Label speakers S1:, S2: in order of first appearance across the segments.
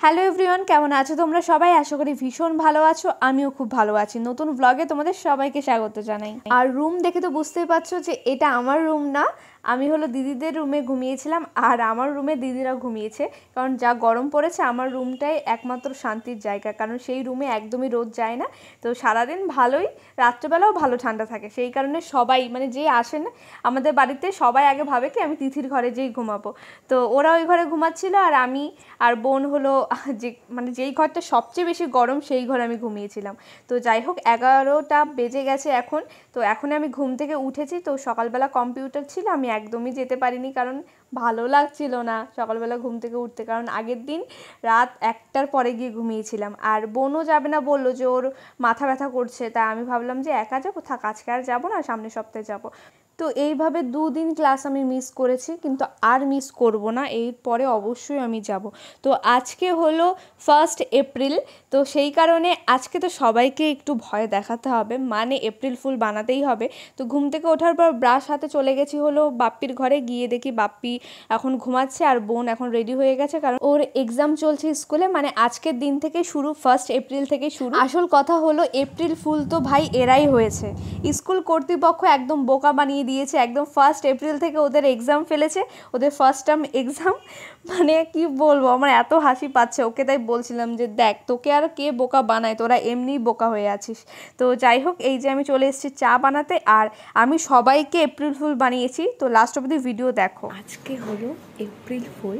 S1: Hello everyone, কেমন আছো তোমরা সবাই? আশা করি ভীষণ ভালো আছো। আমিও খুব ভালো আছি। নতুন ব্লগে তোমাদের সবাইকে স্বাগত জানাই। আর রুম দেখে তো বুঝতেই পারছো যে এটা আমার রুম না, আমি হলো দিদিদের রুমে ঘুমিয়েছিলাম। আর আমার রুমে দিদিরাও ঘুমিয়েছে, কারণ যা গরম পড়েছে আমার রুমটাই একমাত্র শান্তির জায়গা, কারণ সেই রুমে একদমই রোদ যায় না। তো সারাদিন ভালোই, রাত্রেবেলাও ভালো ঠান্ডা থাকে। সেই কারণে সবাই মানে যে আসেন আমাদের বাড়িতে সবাই আগে ভাবে কি আমি তিথির ঘরে যেই ঘুমাবো। তো ওরা ওই ঘরে ঘুমাচ্ছিল আর আমি আর বোন হলো যে মানে যেই ঘরটা সবচেয়ে বেশি গরম সেই ঘরে আমি ঘুমিয়েছিলাম। তো যাই হোক 11টা বেজে গেছে এখন। তো এখন আমি ঘুম থেকে উঠেছি। তো সকালবেলা কম্পিউটার ছিল, আমি একদমই যেতে পারিনি, কারণ ভালো লাগছিল না সকালবেলা ঘুম থেকে উঠতে, কারণ আগের দিন রাত 1টার পরে গিয়ে ঘুমিয়েছিলাম। আর বোনও যাবে না, বললো যে ওর মাথা ব্যথা করছে। তা আমি ভাবলাম যে একা যাবো, থাক আজকে আর যাবো না, সামনের সপ্তাহে যাবো। তো এইভাবে 2 দিন ক্লাস আমি মিস করেছি, কিন্তু আর মিস করব না, এরপরে অবশ্যই আমি যাব। তো আজকে হলো 1 এপ্রিল, তো সেই কারণে আজকে তো সবাইকে একটু ভয় দেখাতে হবে, মানে এপ্রিল ফুল বানাতেই হবে। তো ঘুম থেকে ওঠার পর ব্রাশ হাতে চলে গেছি হলো বাপ্পির ঘরে, গিয়ে দেখি বাপ্পি এখন ঘুমাচ্ছে আর বোন এখন রেডি হয়ে গেছে, কারণ ওর এক্সাম চলছে স্কুলে, মানে আজকের দিন থেকে শুরু, 1 এপ্রিল থেকে শুরু। আসল কথা হলো এপ্রিল ফুল তো ভাই এরাই হয়েছে, স্কুল কর্তৃপক্ষ একদম বোকা বানিয়ে দিয়েছে। একদম 1 এপ্রিল থেকে ওদের এক্সাম ফেলেছে, ওদের ফার্স্ট টার্ম এক্সাম। মানে কি বলবো, আমার এত হাসি পাচ্ছে। ওকে তাই বলছিলাম যে দেখ তোকে আর কে বোকা বানায়, তোরা এমনিই বোকা হয়ে আছিস। তো যাই হোক, এই যে আমি চলে এসেছি চা বানাতে, আর আমি সবাইকে এপ্রিল ফুল বানিয়েছি। তো লাস্ট অবধি ভিডিও দেখো।
S2: আজকে হলো এপ্রিল ফুল,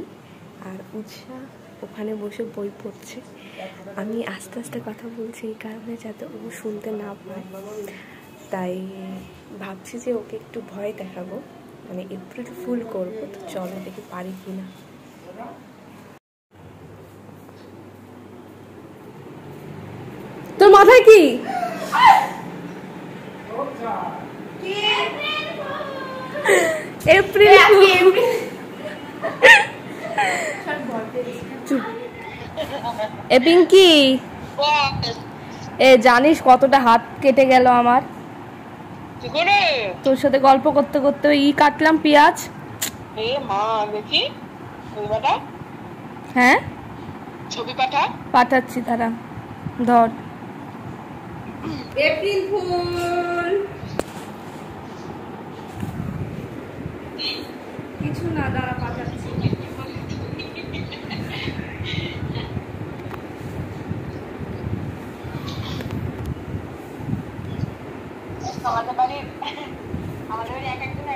S2: আর উৎসাহ ওখানে বসে বই পড়ছে। আমি আস্তে আস্তে কথা বলছি এই কারণে যাতে ও শুনতে না পায়, তাই ভাবছি যে ওকে একটু ভয় দেখাবো, মানে এপ্রিল ফুল করবো। তো চলো দেখি পারি কিনা।
S1: তোর মাথায় কি? April fool. চুপ। এ পিঙ্কি, এ জানিস কতটা হাত কেটে গেল আমার? তোর সাথে গল্প করতে করতে কাটলাম পেঁয়াজ। হ্যাঁ
S3: ছবি
S1: পাঠাচ্ছি, তারা ধর। এপ্রিল ফুল কিছু না, দাঁড়া পাঠাচ্ছি।
S3: আমাদের বাড়ির এক একজন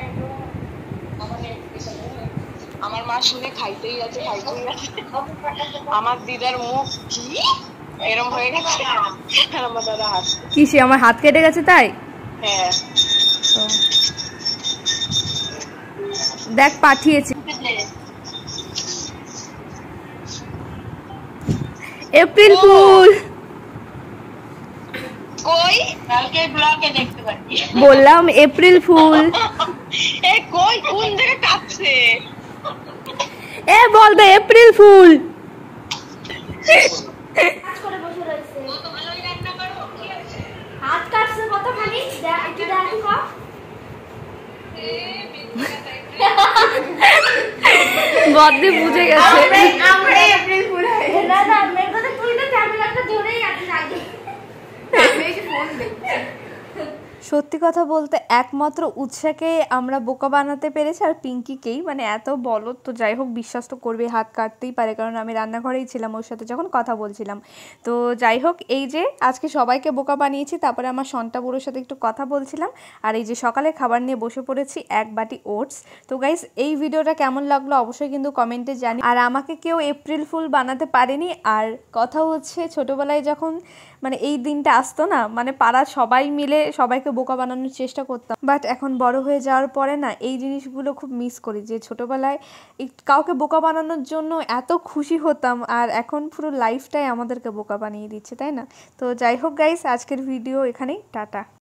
S3: আমার মা শুনে খাইতেই আছে। আমার দিদার মুখ কি এরম হয়ে গেছে, আর আমার দাদা হাসছে।
S1: কিসে আমার হাত কেটে গেছে তাই?
S3: হ্যাঁ
S1: দেখ পাঠিয়েছি। এপ্রিল ফুল
S3: কই, কালকে ব্লগে দেখতে পাচ্ছি।
S1: বললাম এপ্রিল ফুল।
S3: এ কই, কোন জায়গায় কাটছে?
S1: এ বলবে এপ্রিল ফুল। হাত কাটছে কতখানি, একটু দেখো। বদ্দি বুঝে গেছে আমরা এপ্রিল ফুল। না না, মেরে কথা ফুলটা ক্যামেরাটা ধরেই আছে আগে। আমি এই ফোন দেখছি। সত্যি কথা বলতে একমাত্র উৎসাহকে আমরা বোকা বানাতে পেরেছি, আর পিঙ্কিকেই, মানে এত বলো। তো যাই হোক, বিশ্বাস তো করবে, হাত কাটতেই পারে, কারণ আমি রান্নাঘরেই ছিলাম ওর সাথে যখন কথা বলছিলাম। তো যাই হোক, এই যে আজকে সবাইকে বোকা বানিয়েছি, তারপরে আমার সন্টা বুড়োর সাথে একটু কথা বলছিলাম, আর এই যে সকালে খাবার নিয়ে বসে পড়েছি, 1 বাটি ওটস। তো গাইস, এই ভিডিওটা কেমন লাগলো অবশ্যই কিন্তু কমেন্টে জানি। আর আমাকে কেউ এপ্রিল ফুল বানাতে পারেনি। আর কথা হচ্ছে, ছোটোবেলায় যখন মানে এই দিনটা আসতো না, মানে পাড়ার সবাই মিলে সবাইকে বোকা বানানোর চেষ্টা করতাম, বাট এখন বড় হয়ে যাওয়ার পরে না এই জিনিসগুলো খুব মিস করি, যে ছোটোবেলায় কাউকে বোকা বানানোর জন্য এত খুশি হতাম, আর এখন পুরো লাইফটাই আমাদেরকে বোকা বানিয়ে দিচ্ছে, তাই না? তো যাই হোক গাইস, আজকের ভিডিও এখানেই, টাটা।